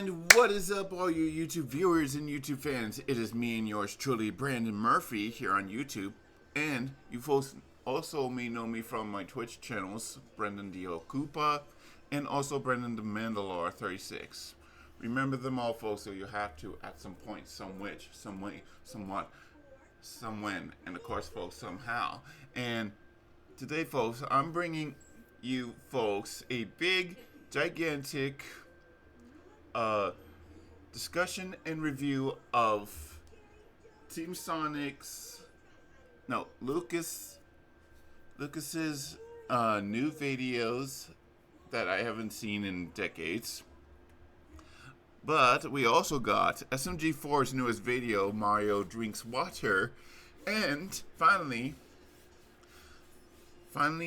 And what is up, all you YouTube viewers and YouTube fans? It is me and yours truly, Brandon Murphy, here on YouTube. And you folks also may know me from my Twitch channels, Brendan the Koopa, and also Brendan the Mandalore 36. Remember them all, folks, so you have to at some point, some which, some way, somewhat, some when, and of course, folks, somehow. And today, folks, I'm bringing you folks a big, gigantic discussion and review of Team Sonic's, no, Lucas's new videos that I haven't seen in decades. But we also got SMG4's newest video, Mario Drinks Water, and finally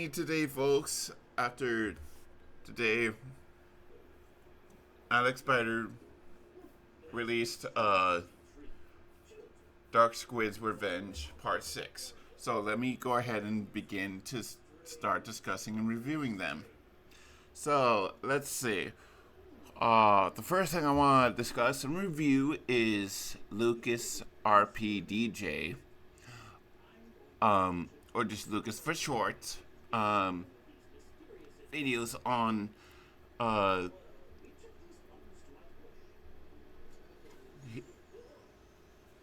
today, folks, after today, Alex Spider released Dark Squid's Revenge Part 6. So let me go ahead and begin to start discussing and reviewing them. So let's see. The first thing I want to discuss and review is LucasRPDJ, or just Lucas for short. Videos on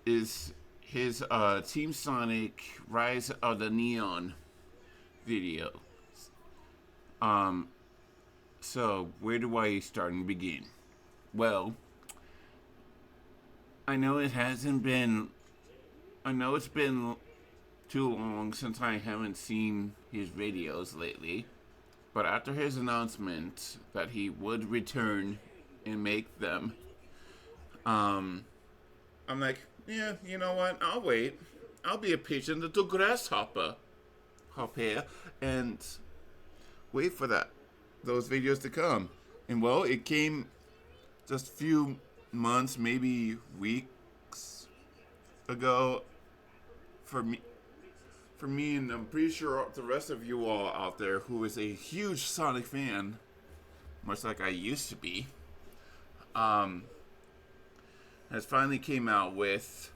is his Team Sonic Rise of the Neon video. So where do I start and begin? Well, I know it's been too long since I haven't seen his videos lately, but after his announcement that he would return and make them, I'm like, yeah, you know what? I'll wait. I'll be a patient little grasshopper, and wait for those videos to come. And well, it came just a few months, maybe weeks ago for me, and I'm pretty sure the rest of you all out there who is a huge Sonic fan, much like I used to be, has finally came out with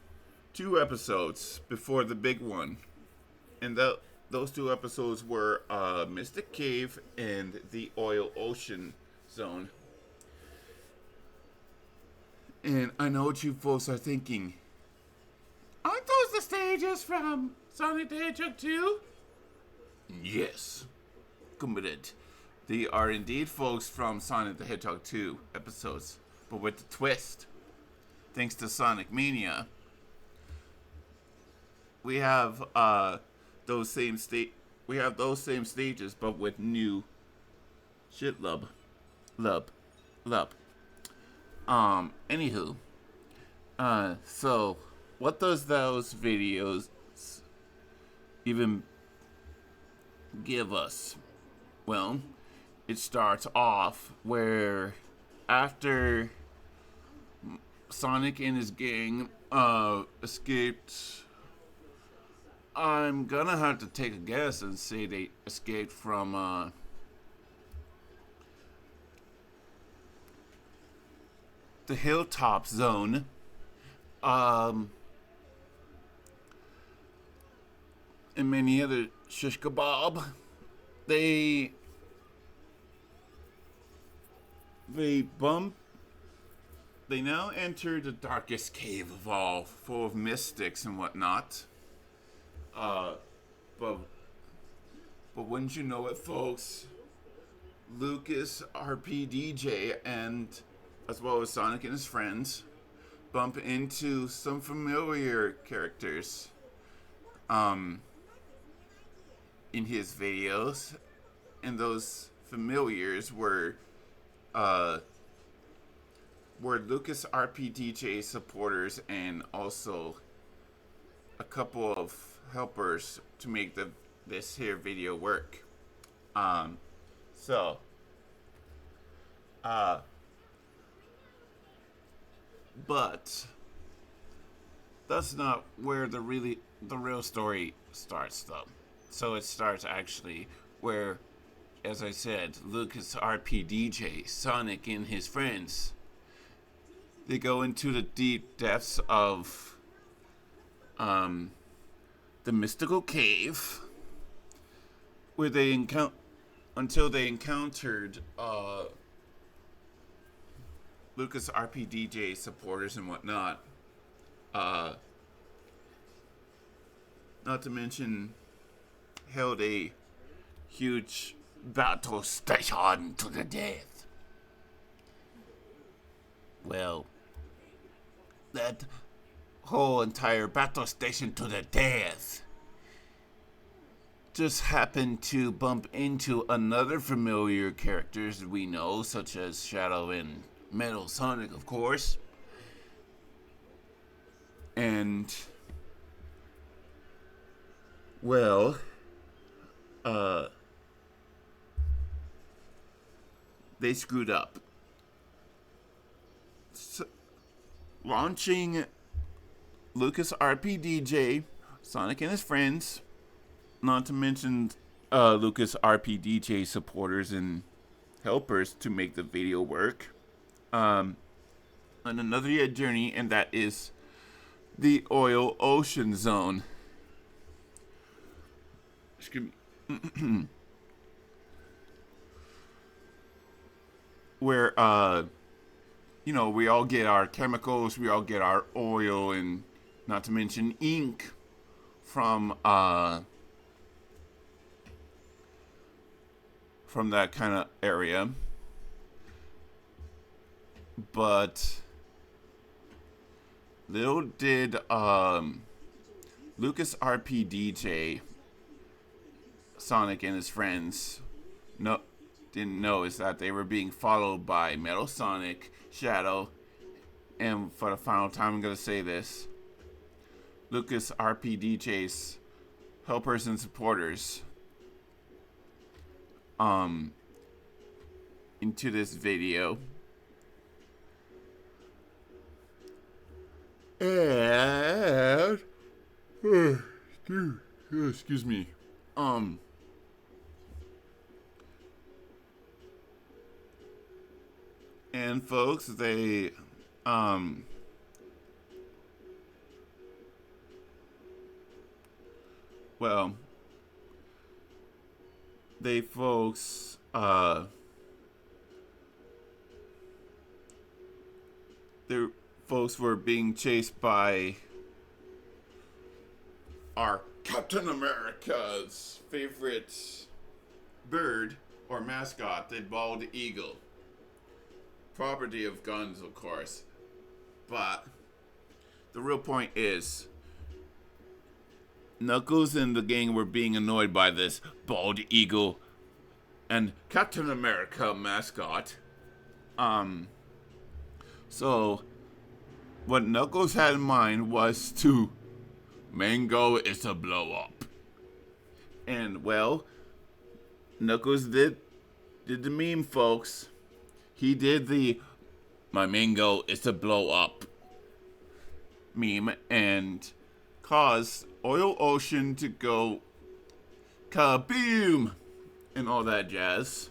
2 episodes before the big one. And those 2 episodes were Mystic Cave and the Oil Ocean Zone. And I know what you folks are thinking. Aren't those the stages from Sonic the Hedgehog 2? Yes. Committed. They are indeed folks from Sonic the Hedgehog 2 episodes, but with the twist. Thanks to Sonic Mania, we have those same stages, but with new shit lub. Anywho, so what does those videos even give us? Well, it starts off where after Sonic and his gang escaped. I'm gonna have to take a guess and say they escaped from the Hilltop Zone. And many other shish kebab. They now enter the darkest cave of all, full of mystics and whatnot. But wouldn't you know it, folks, LucasRPDJ and as well as Sonic and his friends bump into some familiar characters in his videos, and those familiars were LucasRPDJ supporters and also a couple of helpers to make this here video work. But that's not where the real story starts, though. So it starts actually where, as I said, LucasRPDJ, Sonic and his friends they go into the deep depths of the mystical cave where they until they encountered LucasRPDJ supporters and whatnot. Not to mention held a huge battle station to the death. Well, that whole entire battle station to the death just happened to bump into another familiar characters we know, such as Shadow and Metal Sonic, of course. And, well, they screwed up. So, launching LucasRPDJ, Sonic and his friends, not to mention LucasRPDJ supporters and helpers to make the video work, on another journey, and that is the Oil Ocean Zone. Excuse me. Where, you know, we all get our chemicals, we all get our oil, and not to mention ink from that kind of area. But little did LucasRPDJ, Sonic and his friends didn't know is that they were being followed by Metal Sonic, Shadow, and for the final time I'm going to say this, LucasRPDJ's helpers and supporters into this video. And excuse me. And folks, they well, they folks their folks were being chased by our Captain America's favorite bird or mascot, the bald eagle. Property of guns, of course. But the real point is, Knuckles and the gang were being annoyed by this bald eagle and Captain America mascot. So what Knuckles had in mind was to Mango is a blow up. And well, Knuckles did the meme, folks. He did the my Mango is a blow up meme and caused Oil Ocean to go kaboom and all that jazz,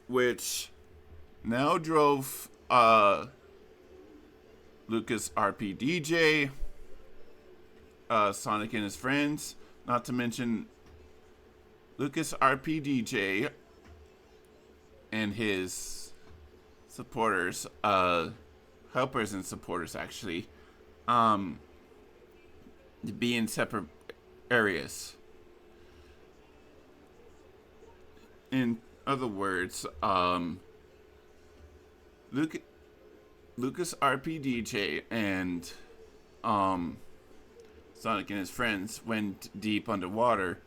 which now drove LucasRPDJ, Sonic and his friends, not to mention LucasRPDJ and his supporters, helpers and supporters actually, to be in separate areas. In other words, LucasRPDJ and Sonic and his friends went deep underwater,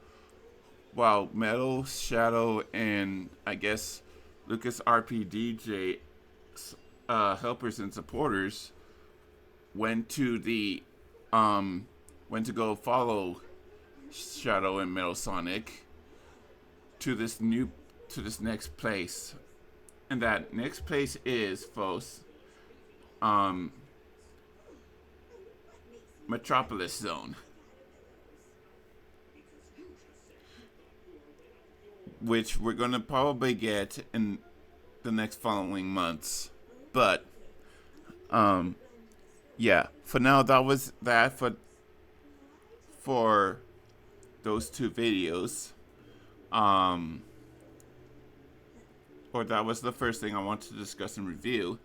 while Metal, Shadow, and I guess LucasRPDJ helpers and supporters went to go follow Shadow and Metal Sonic to this next place. And that next place is, folks, Metropolis Zone, which we're gonna probably get in the next following months. But yeah, for now that was that for those two videos. Or that was the first thing I want to discuss and review.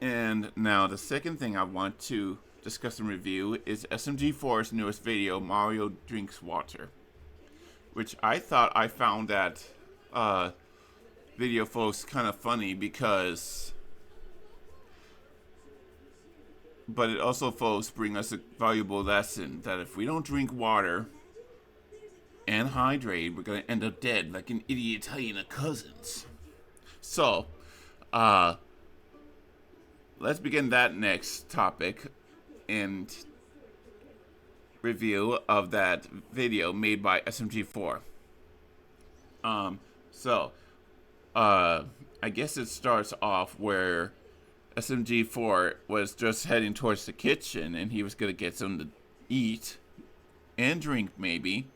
And now the second thing I want to discuss and review is SMG4's newest video, Mario Drinks Water. Which I thought I found that video, folks, kind of funny because... But it also, folks, bring us a valuable lesson that if we don't drink water and hydrate, we're going to end up dead like an idiot Italian cousins. So, let's begin that next topic and review of that video made by SMG4. I guess it starts off where SMG4 was just heading towards the kitchen and he was going to get something to eat and drink maybe,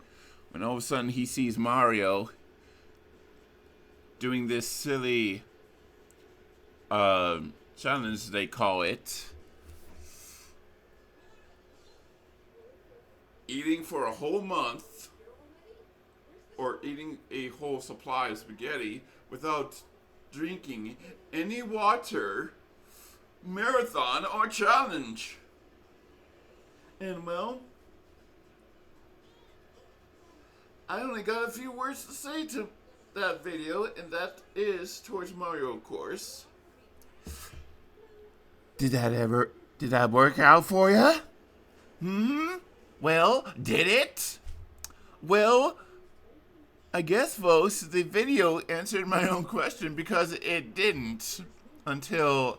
when all of a sudden he sees Mario doing this silly challenge, they call it. Eating for a whole month, or eating a whole supply of spaghetti without drinking any water, marathon or challenge. And well, I only got a few words to say to that video, and that is towards Mario, of course. Did that work out for you? Well, did it? Well, I guess, folks, the video answered my own question because it didn't until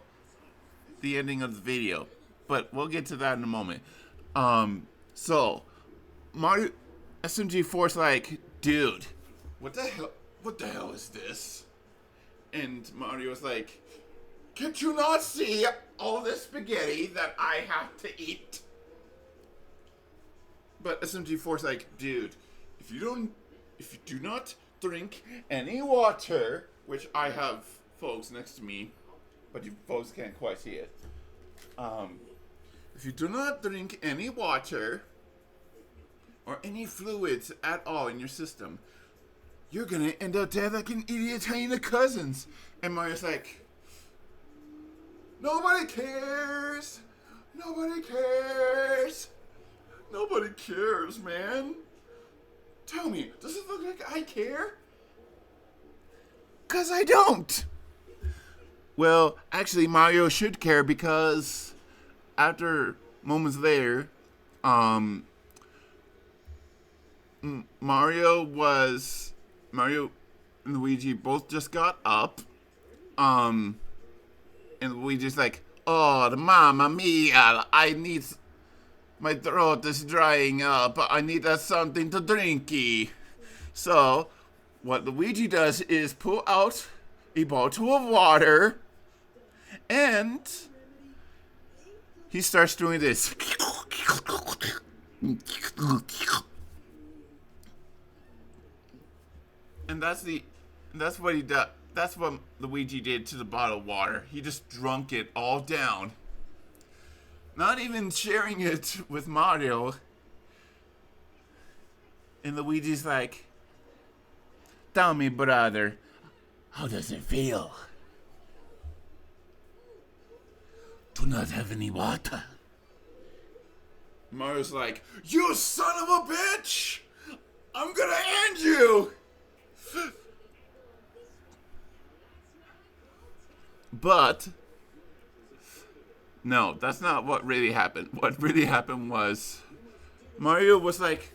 the ending of the video. But we'll get to that in a moment. So, Mario... SMG4's like, dude, what the hell is this? And Mario's like, can't you not see all this spaghetti that I have to eat? But SMG4's like, dude, if you do not drink any water, which I have folks next to me, but you folks can't quite see it. If you do not drink any water or any fluids at all in your system, you're gonna end up dead like an idiot Italian cousins. And Mario's like, nobody cares. Nobody cares. Nobody cares, man. Tell me, does it look like I care? 'Cause I don't. Well, actually, Mario should care because after moments later, Mario and Luigi both just got up. And Luigi's like, oh, mamma mia, my throat is drying up. I need something to drinky. So, what Luigi does is pull out a bottle of water, and he starts doing this. And that's what he does. That's what Luigi did to the bottle of water. He just drunk it all down. Not even sharing it with Mario. And Luigi's like, tell me, brother, how does it feel to not have any water? Mario's like, you son of a bitch! I'm gonna end you! But no, that's not what really happened. What really happened was Mario was like,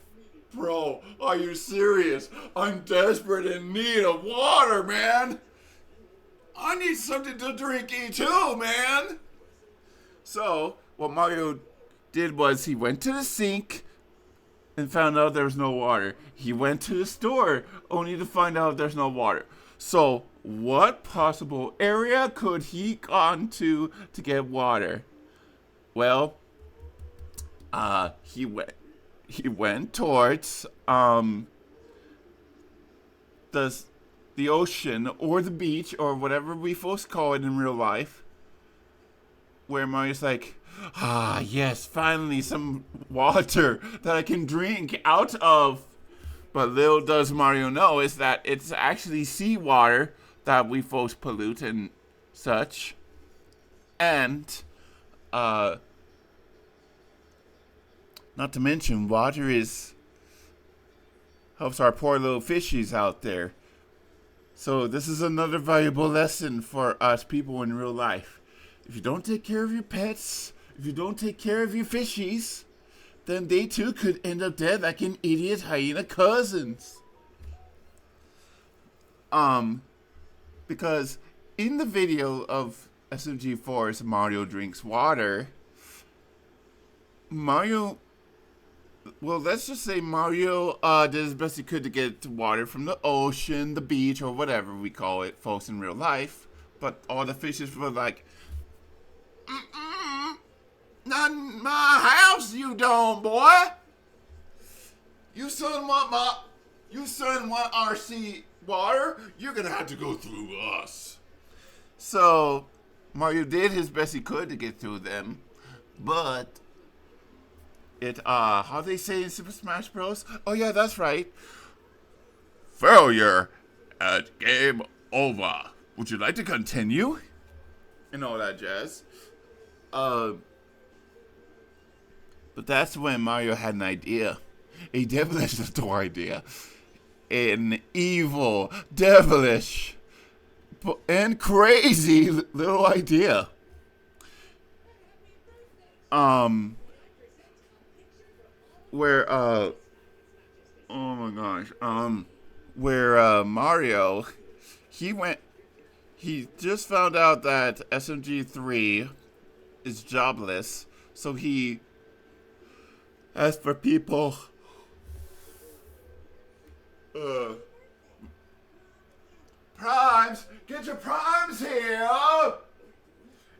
bro, are you serious? I'm desperate in need of water, man. I need something to drink too, man. So what Mario did was he went to the sink and found out there was no water. He went to the store only to find out there's no water. So what possible area could he gone to get water? Well, he went towards the the ocean or the beach or whatever we folks call it in real life, where Mario's like, ah, yes, finally some water that I can drink out of. But little does Mario know is that it's actually seawater that we folks pollute and such. And, not to mention, water helps our poor little fishies out there. So this is another valuable lesson for us people in real life. If you don't take care of your pets, if you don't take care of your fishies, then they too could end up dead like an idiot hyena cousins. Because in the video of SMG4's Mario Drinks Water, well, let's just say Mario did his best he could to get water from the ocean, the beach, or whatever we call it, folks, in real life. But all the fishes were like, not in my house, you don't, boy. You son want RC water? You're gonna have to go through us. So Mario did his best he could to get through them, but how they say in Super Smash Bros? Oh yeah, that's right. Failure at game over. Would you like to continue? And all that jazz. But that's when Mario had an idea. A devilish little idea. An evil, devilish, and crazy little idea. Where, oh my gosh. Where, Mario, he just found out that SMG3 is jobless, so he asked for people, Primes, get your Primes here!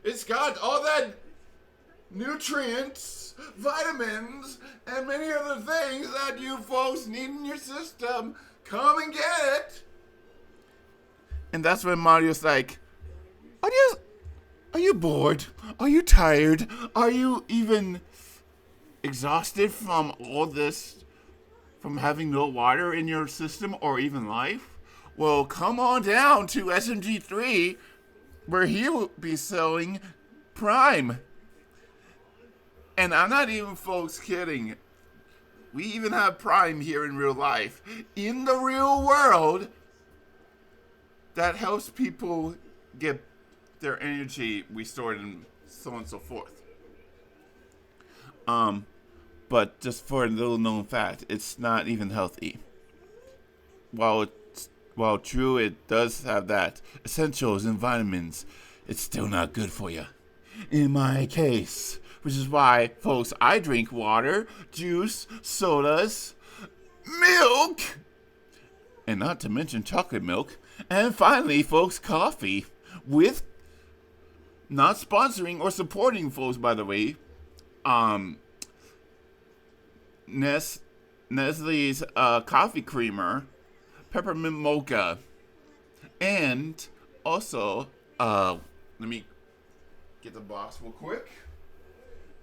It's got all that nutrients, vitamins, and many other things that you folks need in your system. Come and get it! And that's when Mario's like, are you bored? Are you tired? Are you even exhausted from all this, from having no water in your system or even life? Well, come on down to SMG3, where he will be selling Prime. And I'm not even, folks, kidding. We even have Prime here in real life, in the real world, that helps people get their energy restored and so on and so forth. But just for a little known fact, it's not even healthy. While true, it does have that essentials and vitamins, it's still not good for you. In my case, which is why, folks, I drink water, juice, sodas, milk, and not to mention chocolate milk, and finally, folks, coffee, with not sponsoring or supporting, folks, by the way, Nestle's coffee creamer, peppermint mocha, and also, let me get the box real quick.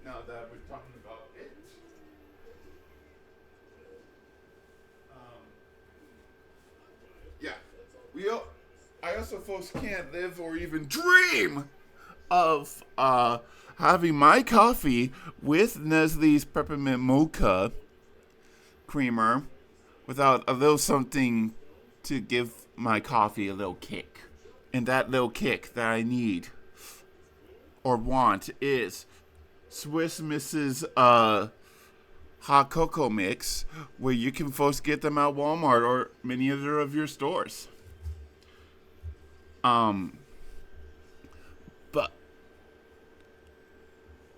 Now that we're talking about it, I also, folks, can't live or even dream of having my coffee with Nestle's peppermint mocha creamer without a little something to give my coffee a little kick. And that little kick that I need or want is Swiss Mrs. Hot Cocoa Mix, where you can, folks, get them at Walmart or many other of your stores. But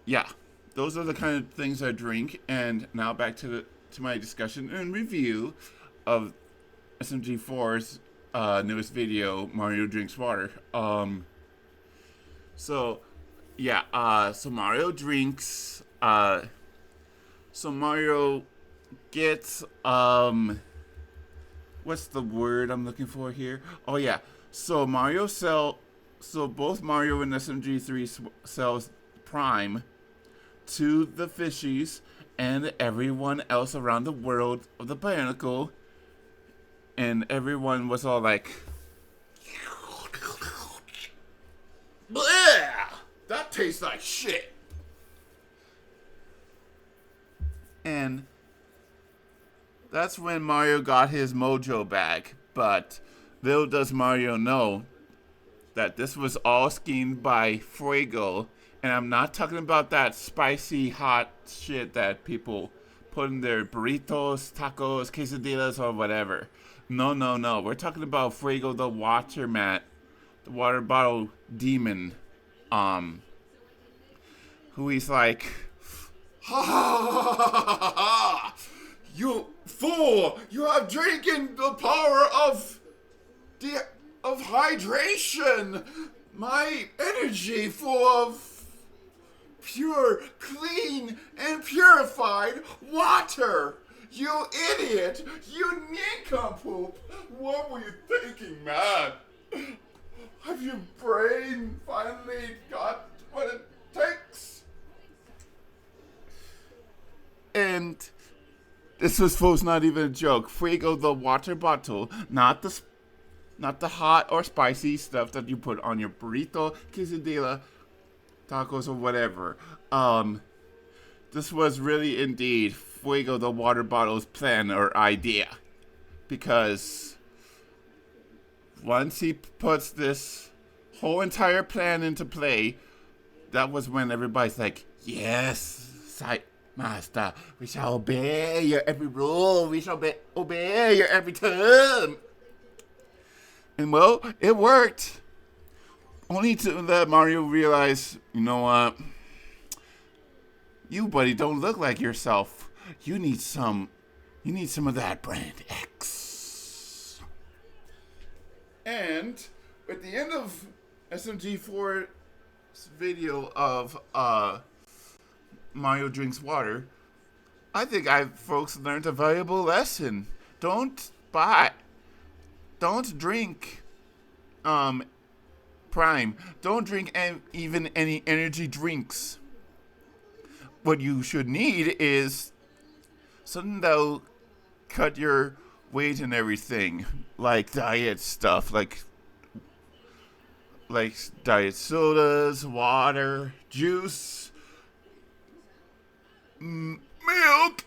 yeah, those are the kind of things I drink. And now back to my discussion and review of SMG4's newest video, Mario Drinks Water. So Mario drinks. So Mario gets what's the word I'm looking for here? Oh yeah. So so both Mario and SMG3 sells Prime to the fishies and everyone else around the world of the Pinnacle, and everyone was all like, "Bleh! That tastes like shit." And that's when Mario got his mojo back. But little does Mario know that this was all schemed by Fuego. And I'm not talking about that spicy, hot shit that people put in their burritos, tacos, quesadillas, or whatever. No, no, no. We're talking about Fuego the the water bottle demon. Who he's like, "Ha ha ha ha ha ha! You fool! You have drinking the power of hydration! My energy full of pure, clean, and purified water! You idiot! You nincompoop! What were you thinking, man? Have your brain finally got what it takes?" And this was, folks, not even a joke. Fuego the water bottle, not the hot or spicy stuff that you put on your burrito, quesadilla, tacos, or whatever. This was really indeed Fuego the water bottle's plan or idea, because once he puts this whole entire plan into play, that was when everybody's like, "Yes, Master, we shall obey your every rule. We shall obey your every term." And well, it worked. Only to let Mario realize, you know what? You, buddy, don't look like yourself. You need some of that brand X. And at the end of SMG4's video of Mario drinks water, I think folks learned a valuable lesson. Don't drink Prime. Don't drink even any energy drinks. What you should need is something that'll cut your weight and everything, like diet stuff, like diet sodas, water, juice, milk,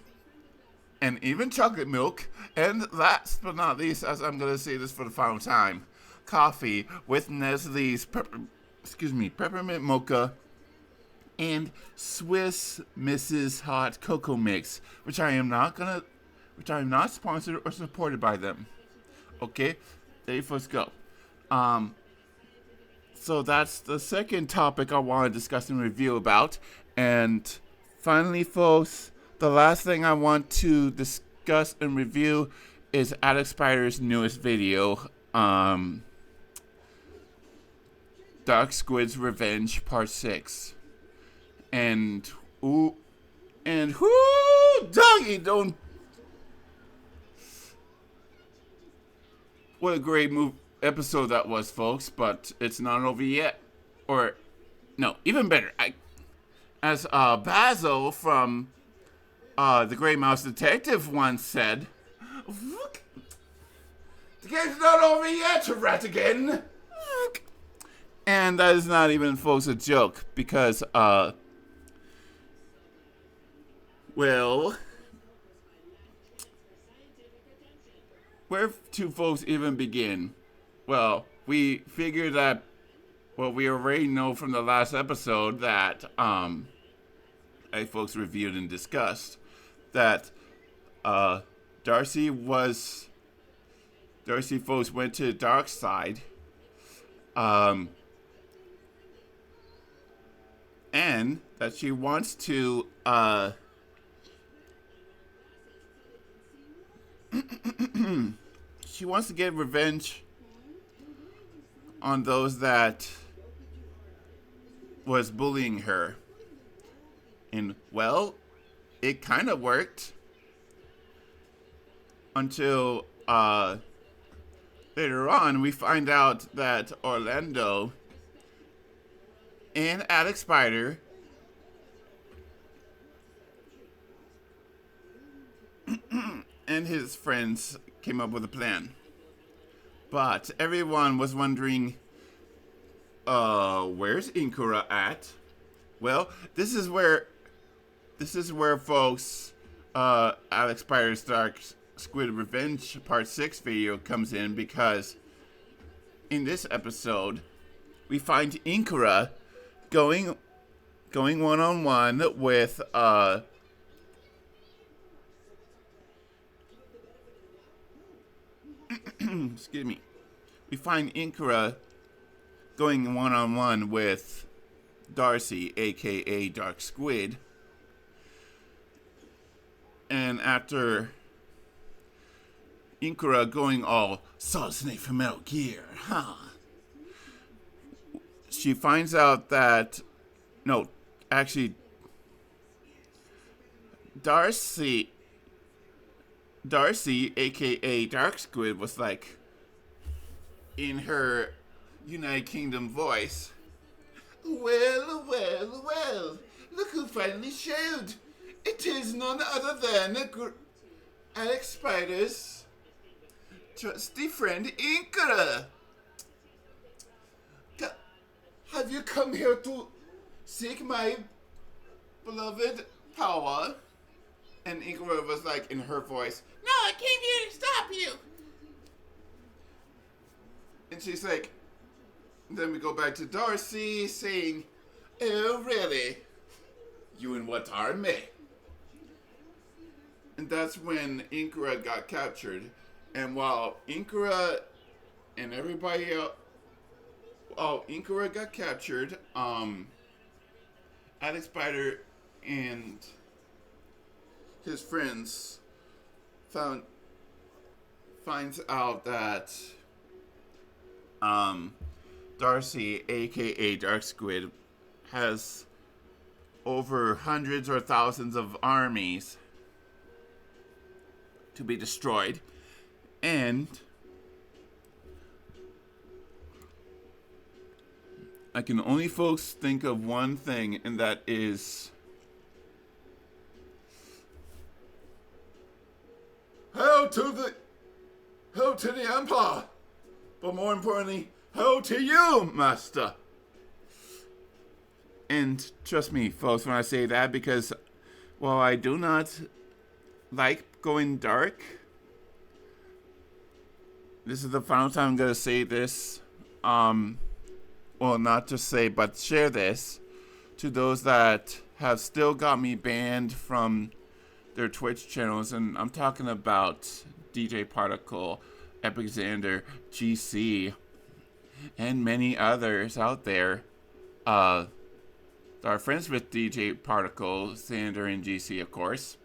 and even chocolate milk. And last but not least, as I'm going to say this for the final time, coffee with Nestle's peppermint mocha and Swiss Mrs. Hot Cocoa Mix, which I am not sponsored or supported by them. Okay, there you folks go. So that's the second topic I want to discuss and review about. And finally, folks, the last thing I want to discuss and review is Alex Spider's newest video, Dark Squid's Revenge Part 6. And whoo, doggy, don't. What a great episode that was, folks, but it's not over yet. Or, no, even better. As Basil from The Grey Mouse Detective once said, "The game's not over yet, Ratigan." And that is not even, folks, a joke, because, well, where to, folks, even begin? Well, we figured that, well, we already know from the last episode that, folks reviewed and discussed, that, Darcy, folks, went to the dark side, and that she wants to, she wants to get revenge on those that was bullying her. And, well, it kind of worked until later on, we find out that Orlando and Alex Spider and his friends came up with a plan. But everyone was wondering, where's Inkura at? Well, this is where folks, Alex Spider's Dark Squid Revenge Part 6 video comes in, because in this episode, we find Inkura going one-on-one with, excuse me. We find Inkura going one-on-one with Darcy, aka Dark Squid. And after Inkura going all Solid Snake from Metal Gear, she finds out that, no, actually, Darcy, aka Dark Squid, was like, in her United Kingdom voice, well, look who finally showed. It is none other than Alex Spider's trusty friend Inkura. Have you come here to seek my beloved power? And Inkura was like, in her voice, no, I came here to stop you. And she's like, then we go back to Darcy saying, oh, really? You and what army? And that's when Inkura got captured. And while Inkura and everybody else, Inkura got captured, Alex Spider and his friends finds out that Darcy, aka Dark Squid, has over hundreds or thousands of armies to be destroyed, and I can only folks think of one thing, and that is hail to the Empire, but more importantly, hail to you, Master. And trust me, folks, when I say that, because while I do not like going dark, this is the final time I'm going to say this. Well, not just say, but share this to those that have still got me banned from their Twitch channels. And I'm talking about DJ Particle, Epixander, GC, and many others out there. That are friends with DJ Particle, Xander, and GC, of course.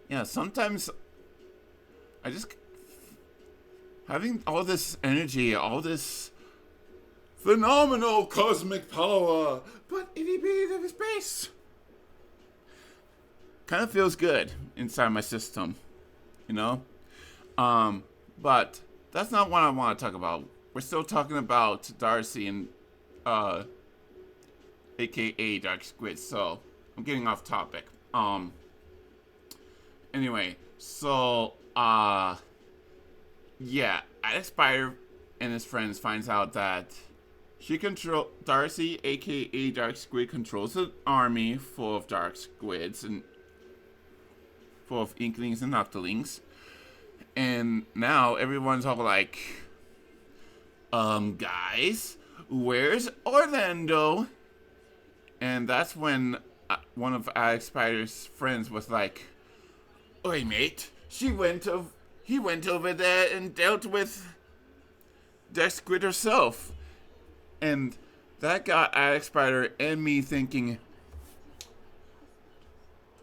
Yeah, sometimes I just having all this energy, all this phenomenal cosmic power, but itty bitty little space, kind of feels good inside my system, you know? But that's not what I want to talk about. We're still talking about Darcy and aka Dark Squid, so I'm getting off topic. Anyway, so yeah, Alex Spider and his friends finds out that Darcy, aka Dark Squid, controls an army full of Dark Squids and full of Inklings and Octolings. And now everyone's all like, guys, where's Orlando? And that's when one of Alex Spider's friends was like, oi, mate, he went over there and dealt with Dark Squid herself. And that got Alex Spider and me thinking,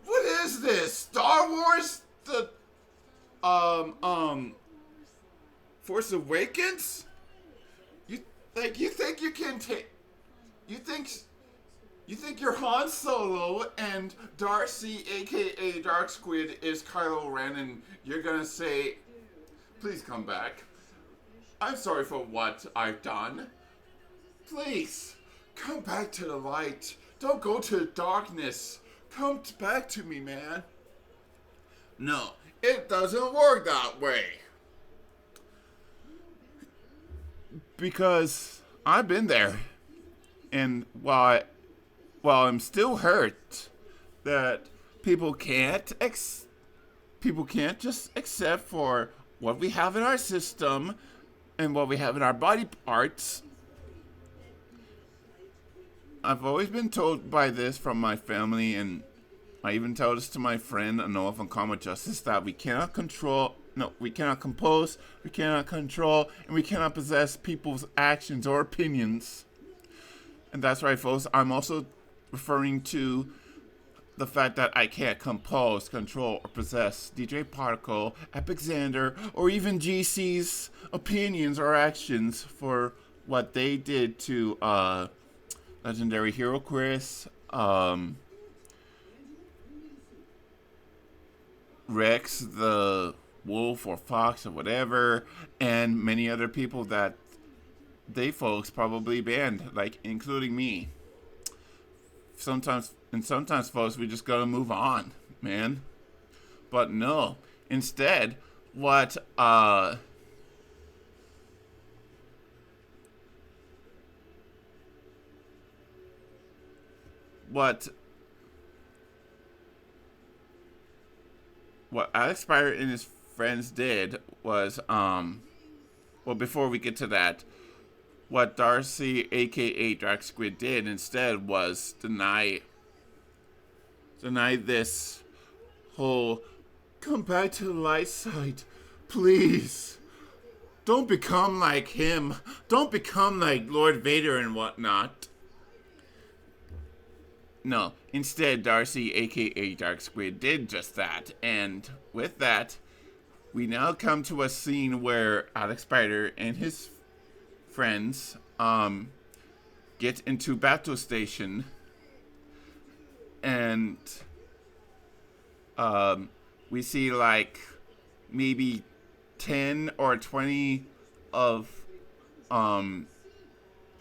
what is this? Star Wars? The Force Awakens? You think you can take, you think you're Han Solo and Darcy, aka Dark Squid, is Kylo Ren, and you're gonna say, Please come back. I'm sorry for what I've done. Please, come back to the light. Don't go to the darkness. Come back to me, man. No, it doesn't work that way. Because I've been there. And while I'm still hurt that people can't just accept for what we have in our system and what we have in our body parts. I've always been told by this from my family, and I even tell this to my friend Noah from Karma Justice, that we cannot compose, we cannot control, and we cannot possess people's actions or opinions. And that's right, folks. I'm also referring to the fact that I can't compose, control, or possess DJ Particle, Epixander, or even GC's opinions or actions for what they did to Legendary Hero Chris, Rex the Wolf or Fox or whatever, and many other people that they folks probably banned, like including me. Sometimes folks, we just gotta move on, man. But no, instead, what Alex Spire and his friends did was well, before we get to that, what Darcy, aka Dark Squid, did instead was deny this whole come back to the light side, please. Don't become like him. Don't become like Lord Vader and whatnot. No, instead, Darcy, aka Dark Squid, did just that. And with that, we now come to a scene where Alex Spider and his friends get into battle station, and we see like maybe 10 or 20 of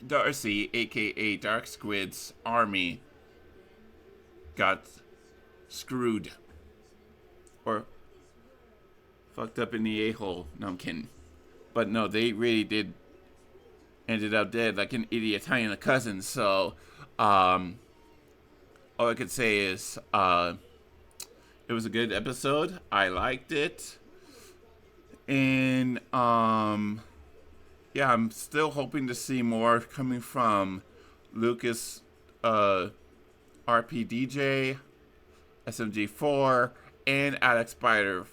Darcy, aka Dark Squid's army got screwed or fucked up in the a-hole. No, I'm kidding. But no, they really did ended up dead like an idiot Italian cousin. So all I could say is it was a good episode. I liked it. And yeah, I'm still hoping to see more coming from Lucas RPDJ, SMG4, and Alex Spider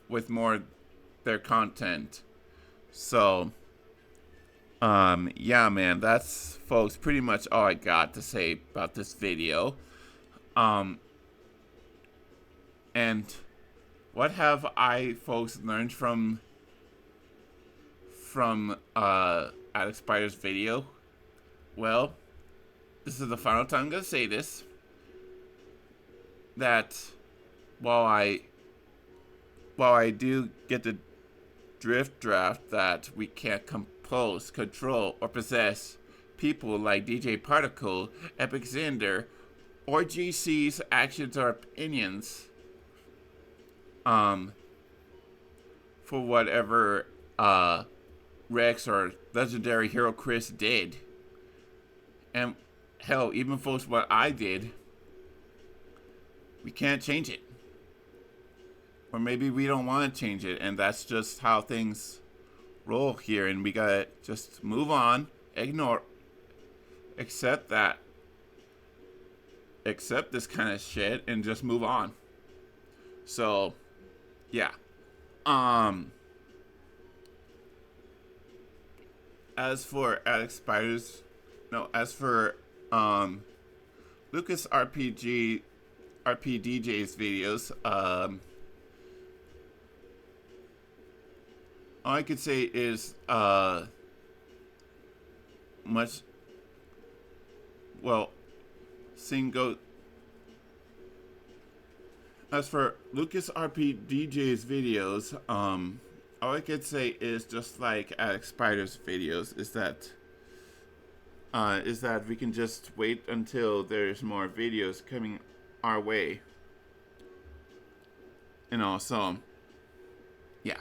with more of their content. So yeah, man, that's, folks, pretty much all I got to say about this video. And what have I, folks, learned from Alex Spider's video? Well, this is the final time I'm gonna say this. That while I do get the draft that we can't compose, control, or possess people like DJ Particle, Epixander, or GC's actions or opinions, for whatever Rex or Legendary Hero Chris did, and hell, even folks what I did, we can't change it. Or maybe we don't want to change it, and that's just how things roll here, and we gotta just move on, ignore, accept this kind of shit, and just move on. So, yeah. As for LucasRPDJ's videos, all I could say is as for LucasRPDJ's videos, all I could say is, just like Alex Spider's videos, is that we can just wait until there's more videos coming our way. So yeah.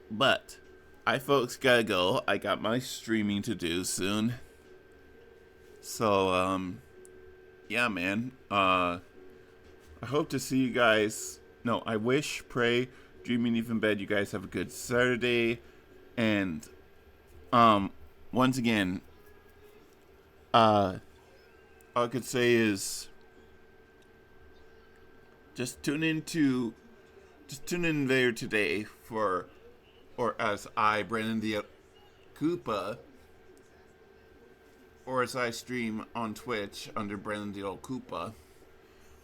But I folks gotta go. I got my streaming to do soon. So yeah, man. I hope to see you guys. No, I wish, pray, dreaming even bed. You guys have a good Saturday, and once again, all I could say is just tune in there today for, or as I, Brandon the Koopa, or as I stream on Twitch under Brandon the Old Koopa,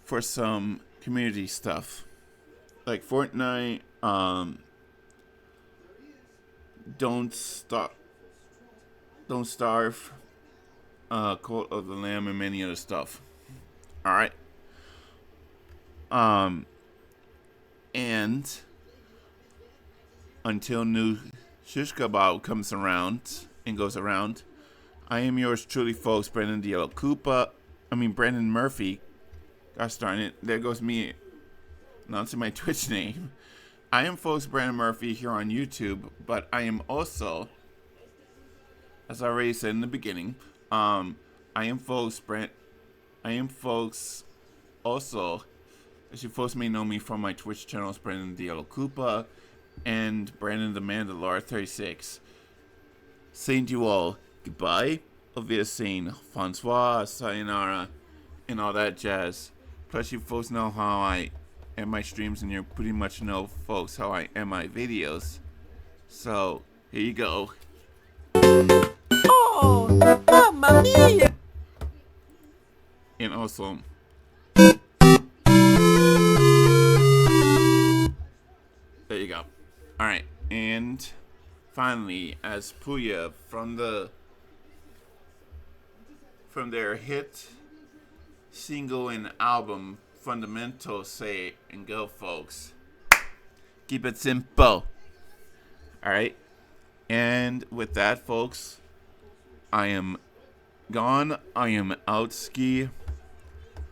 for some community stuff like Fortnite, Don't Starve, Cult of the Lamb, and many other stuff. All right. And until new shish kebab comes around and goes around, I am yours truly, folks, Brandon the Yellow Koopa. Brandon Murphy. Gosh darn it. There goes me announcing my Twitch name. I am, folks, Brandon Murphy here on YouTube, but I am also, as I already said in the beginning, I am, folks, also, as you folks may know me from my Twitch channels, Brandon the Yellow Koopa and Brandon the Mandalore 36. Saying to you all, goodbye, auf Wiedersehen, Francois, sayonara, and all that jazz. Plus, you folks know how I end my streams, and you pretty much know, folks, how I end my videos. So, here you go. Oh, mamma mia! And also, there you go. Alright, and finally, as Puya from their hit single and album Fundamentals say and go, folks. Keep it simple. Alright, and with that, folks, I am gone. I am out ski,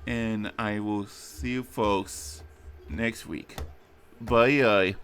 and I will see you folks next week. Bye.